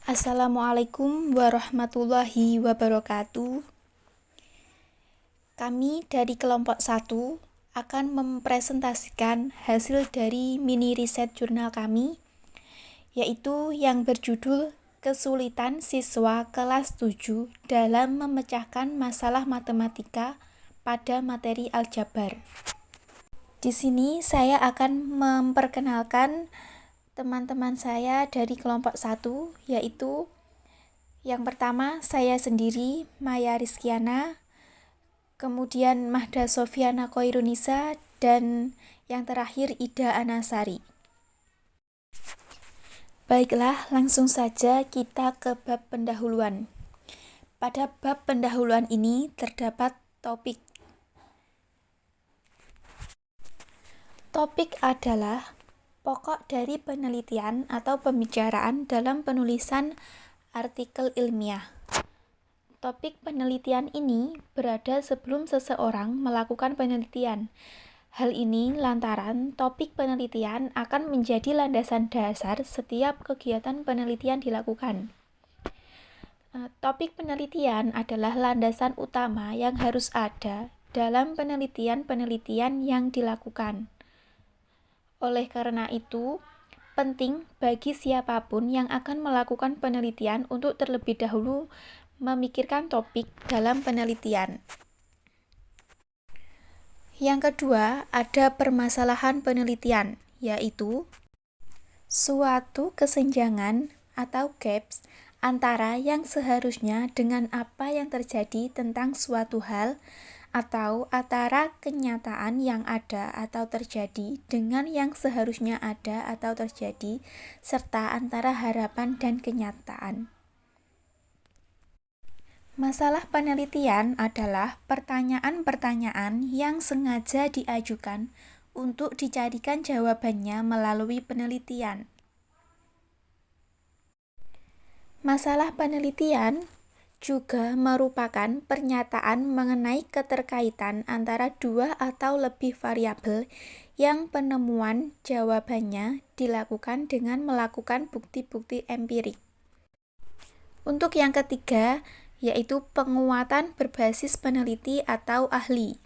Assalamualaikum warahmatullahi wabarakatuh. Kami dari kelompok 1 akan mempresentasikan hasil dari mini riset jurnal kami, yaitu yang berjudul Kesulitan Siswa Kelas 7 dalam Memecahkan Masalah Matematika pada Materi Aljabar. Di sini saya akan memperkenalkan teman-teman saya dari kelompok 1, yaitu yang pertama saya sendiri, Maya Rizkiana, kemudian Mahda Sofiana Koirunisa, dan yang terakhir Ida Anasari. Baiklah, langsung saja kita ke bab pendahuluan. Pada bab pendahuluan ini terdapat topik. Topik adalah pokok dari penelitian atau pembicaraan dalam penulisan artikel ilmiah. Topik penelitian ini berada sebelum seseorang melakukan penelitian. Hal ini lantaran topik penelitian akan menjadi landasan dasar setiap kegiatan penelitian dilakukan. Topik penelitian adalah landasan utama yang harus ada dalam penelitian-penelitian yang dilakukan. Oleh karena itu, penting bagi siapapun yang akan melakukan penelitian untuk terlebih dahulu memikirkan topik dalam penelitian. Yang kedua, ada permasalahan penelitian, yaitu suatu kesenjangan atau gaps antara yang seharusnya dengan apa yang terjadi tentang suatu hal, atau antara kenyataan yang ada atau terjadi dengan yang seharusnya ada atau terjadi, serta antara harapan dan kenyataan. Masalah penelitian adalah pertanyaan-pertanyaan yang sengaja diajukan untuk dicarikan jawabannya melalui penelitian. Masalah penelitian juga merupakan pernyataan mengenai keterkaitan antara dua atau lebih variabel yang penemuan jawabannya dilakukan dengan melakukan bukti-bukti empirik. Untuk yang ketiga, yaitu penguatan berbasis peneliti atau ahli.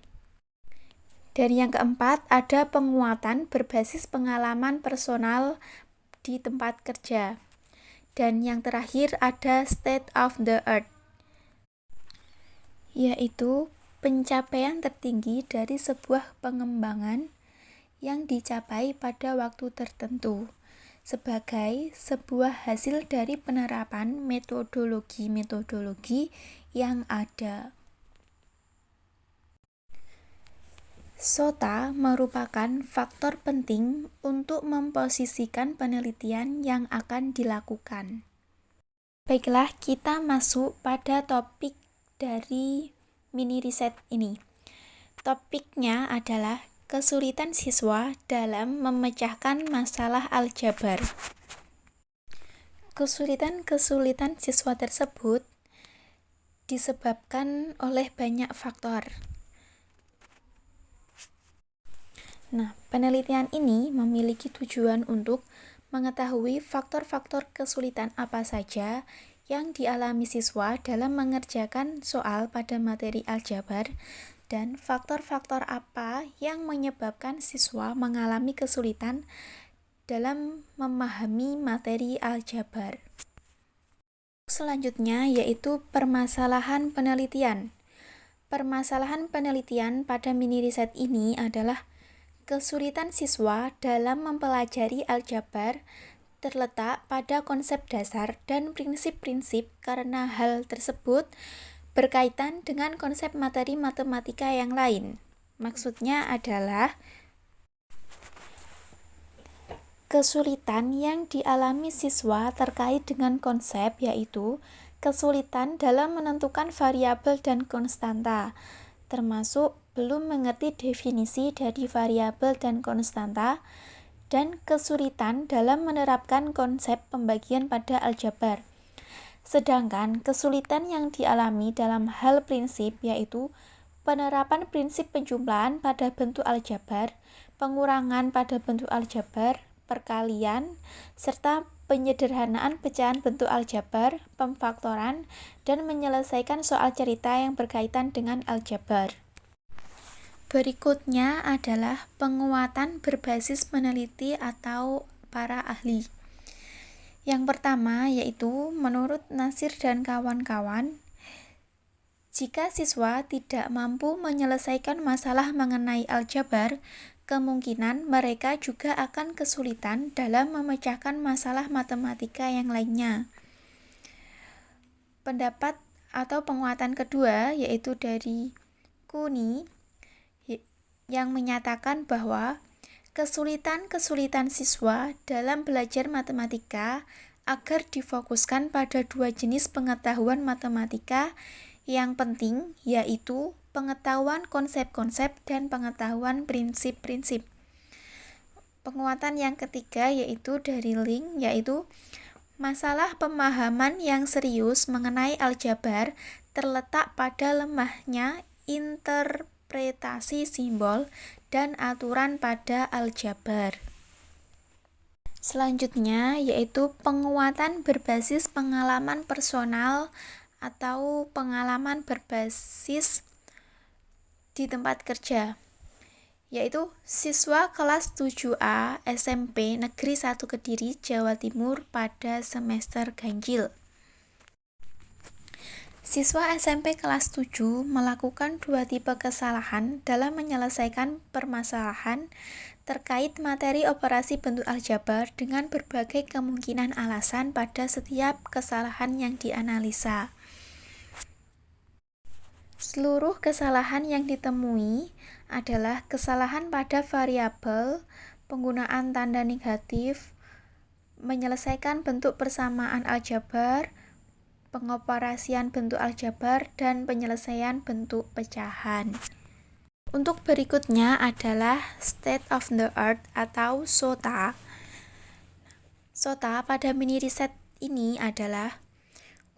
Dan yang keempat, ada penguatan berbasis pengalaman personal di tempat kerja. Dan yang terakhir ada state of the art, yaitu pencapaian tertinggi dari sebuah pengembangan yang dicapai pada waktu tertentu sebagai sebuah hasil dari penerapan metodologi-metodologi yang ada. SOTA merupakan faktor penting untuk memposisikan penelitian yang akan dilakukan. Baiklah, kita masuk pada topik dari mini riset ini. Topiknya adalah kesulitan siswa dalam memecahkan masalah aljabar. Kesulitan-kesulitan siswa tersebut disebabkan oleh banyak faktor. Nah, penelitian ini memiliki tujuan untuk mengetahui faktor-faktor kesulitan apa saja yang dialami siswa dalam mengerjakan soal pada materi aljabar dan faktor-faktor apa yang menyebabkan siswa mengalami kesulitan dalam memahami materi aljabar. Selanjutnya yaitu permasalahan penelitian. Permasalahan penelitian pada mini riset ini adalah kesulitan siswa dalam mempelajari aljabar terletak pada konsep dasar dan prinsip-prinsip karena hal tersebut berkaitan dengan konsep materi matematika yang lain. Maksudnya adalah kesulitan yang dialami siswa terkait dengan konsep, yaitu kesulitan dalam menentukan variabel dan konstanta, termasuk belum mengerti definisi dari variabel dan konstanta, dan kesulitan dalam menerapkan konsep pembagian pada aljabar. Sedangkan kesulitan yang dialami dalam hal prinsip yaitu penerapan prinsip penjumlahan pada bentuk aljabar, pengurangan pada bentuk aljabar, perkalian, serta penyederhanaan pecahan bentuk aljabar, pemfaktoran, dan menyelesaikan soal cerita yang berkaitan dengan aljabar. Berikutnya adalah penguatan berbasis peneliti atau para ahli. Yang pertama yaitu menurut Nasir dan kawan-kawan, jika siswa tidak mampu menyelesaikan masalah mengenai aljabar, kemungkinan mereka juga akan kesulitan dalam memecahkan masalah matematika yang lainnya. Pendapat atau penguatan kedua yaitu dari Kuni yang menyatakan bahwa kesulitan-kesulitan siswa dalam belajar matematika agar difokuskan pada dua jenis pengetahuan matematika yang penting, yaitu pengetahuan konsep-konsep dan pengetahuan prinsip-prinsip. Penguatan yang ketiga yaitu dari Link, yaitu masalah pemahaman yang serius mengenai aljabar terletak pada lemahnya interpretasi simbol dan aturan pada aljabar. Selanjutnya yaitu penguatan berbasis pengalaman personal atau pengalaman berbasis di tempat kerja, yaitu siswa kelas 7A SMP Negeri 1 Kediri, Jawa Timur pada semester ganjil. Siswa SMP kelas 7 melakukan dua tipe kesalahan dalam menyelesaikan permasalahan terkait materi operasi bentuk aljabar dengan berbagai kemungkinan alasan pada setiap kesalahan yang dianalisa. Seluruh kesalahan yang ditemui adalah kesalahan pada variabel, penggunaan tanda negatif, menyelesaikan bentuk persamaan aljabar, pengoperasian bentuk aljabar, dan penyelesaian bentuk pecahan. Untuk berikutnya adalah State of the Art atau SOTA. SOTA pada mini riset ini adalah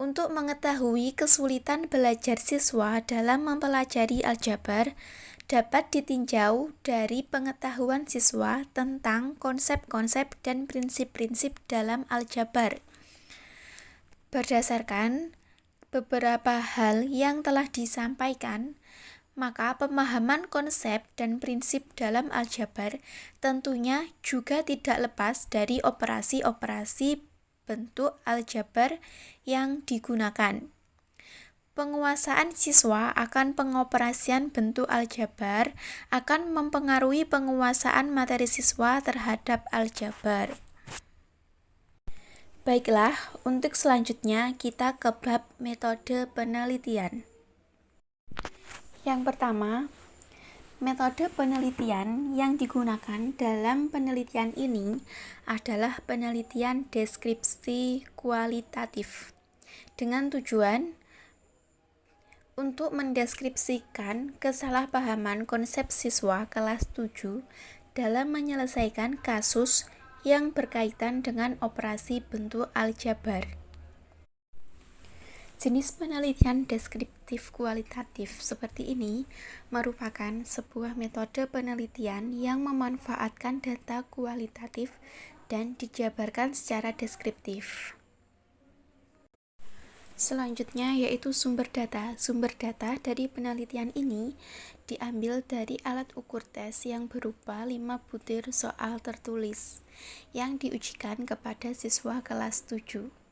untuk mengetahui kesulitan belajar siswa dalam mempelajari aljabar dapat ditinjau dari pengetahuan siswa tentang konsep-konsep dan prinsip-prinsip dalam aljabar. Berdasarkan beberapa hal yang telah disampaikan, maka pemahaman konsep dan prinsip dalam aljabar tentunya juga tidak lepas dari operasi-operasi bentuk aljabar yang digunakan. Penguasaan siswa akan pengoperasian bentuk aljabar akan mempengaruhi penguasaan materi siswa terhadap aljabar. Baiklah, untuk selanjutnya kita ke bab metode penelitian. Yang pertama, metode penelitian yang digunakan dalam penelitian ini adalah penelitian deskripsi kualitatif dengan tujuan untuk mendeskripsikan kesalahpahaman konsep siswa kelas 7 dalam menyelesaikan kasus yang berkaitan dengan operasi bentuk aljabar. Jenis penelitian deskriptif kualitatif seperti ini merupakan sebuah metode penelitian yang memanfaatkan data kualitatif dan dijabarkan secara deskriptif. Selanjutnya yaitu sumber data. Sumber data dari penelitian ini diambil dari alat ukur tes yang berupa 5 butir soal tertulis yang diujikan kepada siswa kelas 7.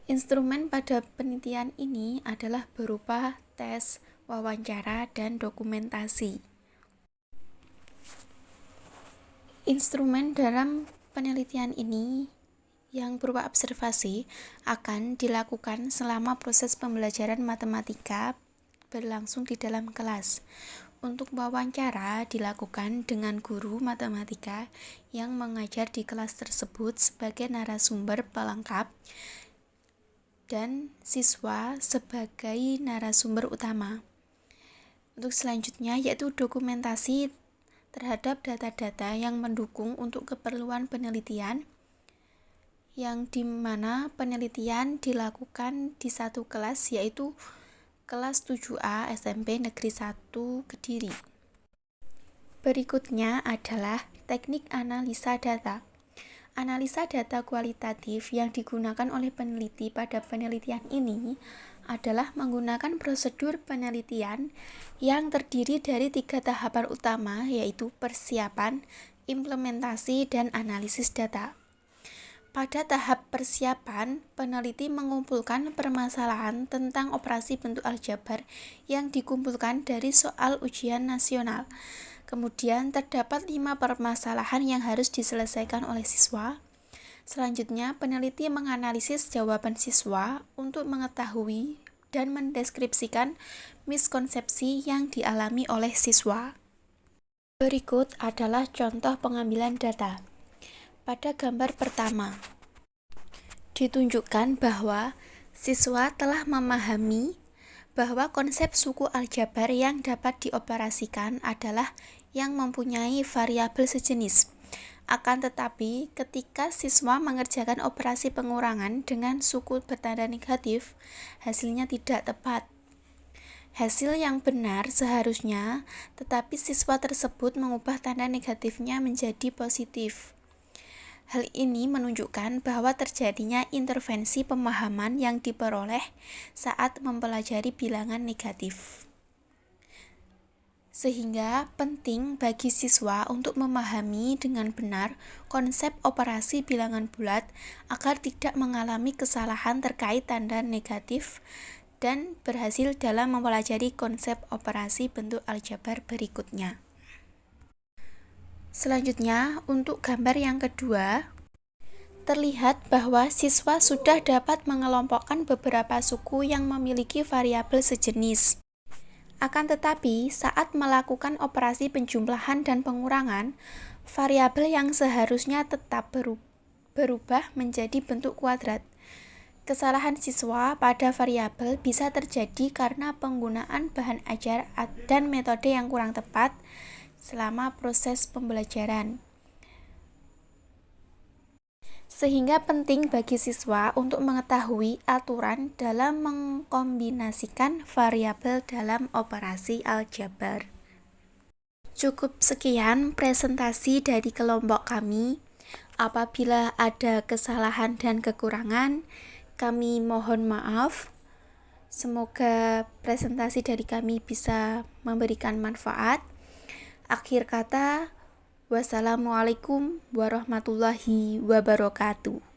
Instrumen pada penelitian ini adalah berupa tes, wawancara, dan dokumentasi. Instrumen dalam penelitian ini yang berupa observasi akan dilakukan selama proses pembelajaran matematika berlangsung di dalam kelas. Untuk wawancara dilakukan dengan guru matematika yang mengajar di kelas tersebut sebagai narasumber pelengkap dan siswa sebagai narasumber utama. Untuk selanjutnya yaitu dokumentasi terhadap data-data yang mendukung untuk keperluan penelitian, yang dimana penelitian dilakukan di satu kelas yaitu kelas 7A SMP Negeri 1 Kediri. Berikutnya adalah teknik analisa data. Analisa data kualitatif yang digunakan oleh peneliti pada penelitian ini adalah menggunakan prosedur penelitian yang terdiri dari 3 tahapan utama, yaitu persiapan, implementasi, dan analisis data. Pada tahap persiapan, peneliti mengumpulkan permasalahan tentang operasi bentuk aljabar yang dikumpulkan dari soal ujian nasional. Kemudian terdapat 5 permasalahan yang harus diselesaikan oleh siswa. Selanjutnya, peneliti menganalisis jawaban siswa untuk mengetahui dan mendeskripsikan miskonsepsi yang dialami oleh siswa. Berikut adalah contoh pengambilan data. Pada gambar pertama, ditunjukkan bahwa siswa telah memahami bahwa konsep suku aljabar yang dapat dioperasikan adalah yang mempunyai variabel sejenis. Akan tetapi, ketika siswa mengerjakan operasi pengurangan dengan suku bertanda negatif, hasilnya tidak tepat. Hasil yang benar seharusnya, tetapi siswa tersebut mengubah tanda negatifnya menjadi positif. Hal ini menunjukkan bahwa terjadinya intervensi pemahaman yang diperoleh saat mempelajari bilangan negatif. Sehingga penting bagi siswa untuk memahami dengan benar konsep operasi bilangan bulat agar tidak mengalami kesalahan terkait tanda negatif dan berhasil dalam mempelajari konsep operasi bentuk aljabar berikutnya. Selanjutnya, untuk gambar yang kedua, terlihat bahwa siswa sudah dapat mengelompokkan beberapa suku yang memiliki variabel sejenis. Akan tetapi, saat melakukan operasi penjumlahan dan pengurangan, variabel yang seharusnya tetap berubah menjadi bentuk kuadrat. Kesalahan siswa pada variabel bisa terjadi karena penggunaan bahan ajar dan metode yang kurang tepat selama proses pembelajaran. Sehingga penting bagi siswa untuk mengetahui aturan dalam mengkombinasikan variabel dalam operasi aljabar. Cukup sekian presentasi dari kelompok kami. Apabila ada kesalahan dan kekurangan, kami mohon maaf. Semoga presentasi dari kami bisa memberikan manfaat. Akhir kata, wassalamualaikum warahmatullahi wabarakatuh.